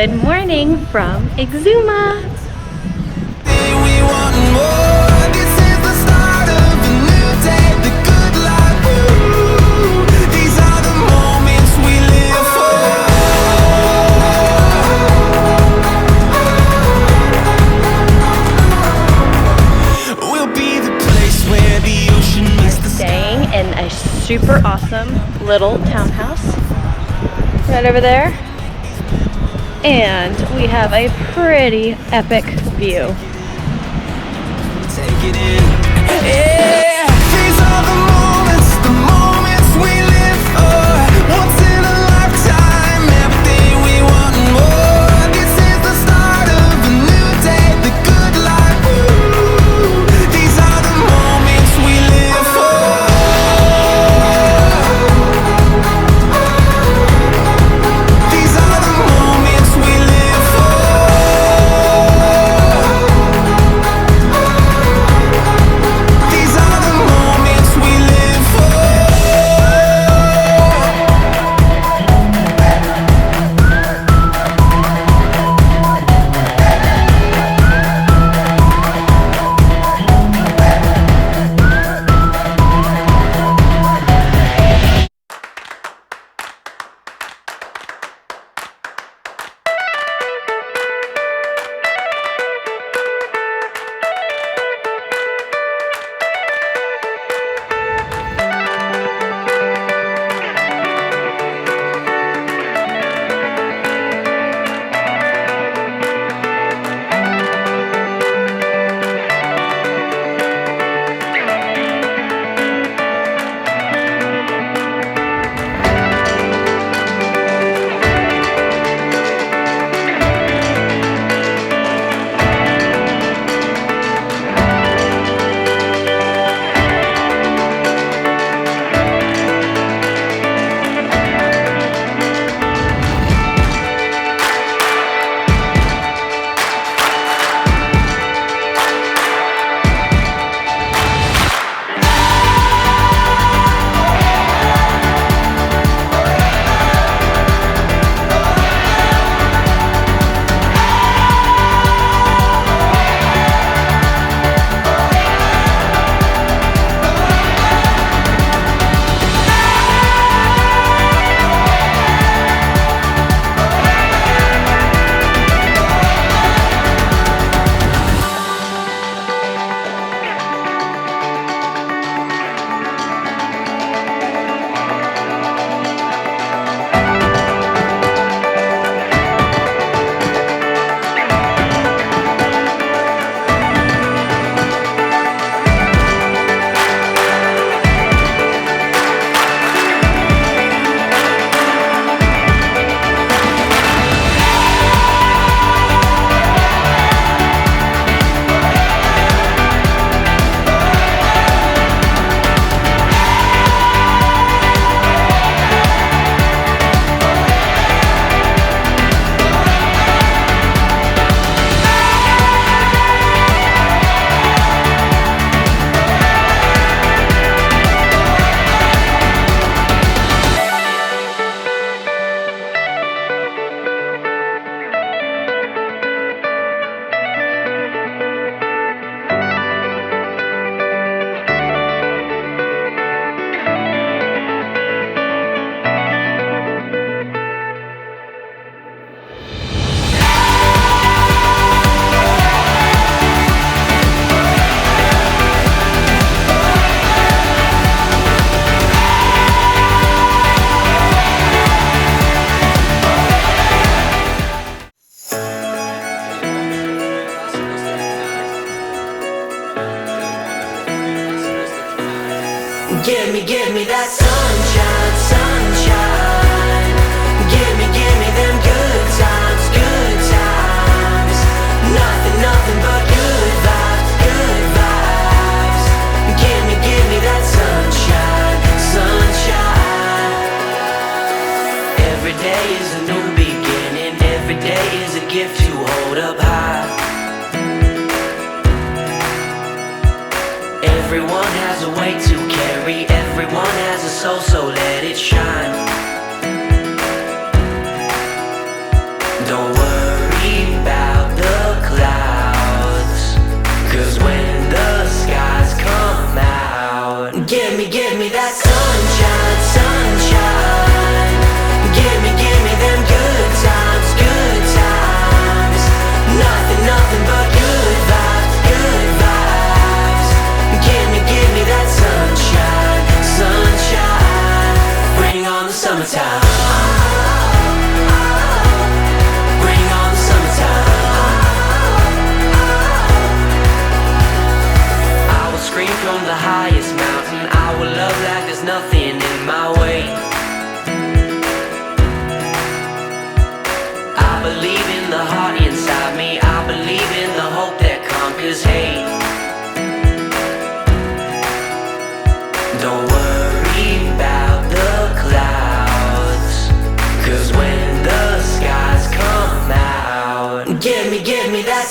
Good morning from Exuma. Staying in a super awesome little townhouse right over there, and we have a pretty epic view. Take it in. Yeah. These are the moments we live for. Once in a lifetime, everything we want and more. This is the start of a new day, the good life. Woo. These are the moments we live for. These are the moments we live for. These are the moments we live for. Give me that sunshine, sunshine. Give me them good times, good times. Nothing but good vibes, good vibes. Give me that sunshine, sunshine. Every day is a new beginning. Every day is a gift to hold up high. Everyone has a weight to carry, everyone has a soul, so let it shine. Don't worry. summertime. Bring on the summertime. I will scream from the highest mountain. I will love like there's nothing in my way. I believe in the heart inside me. I believe in the hope that conquers hate. Don't worry about the clouds, 'cause when the skies come out, give me that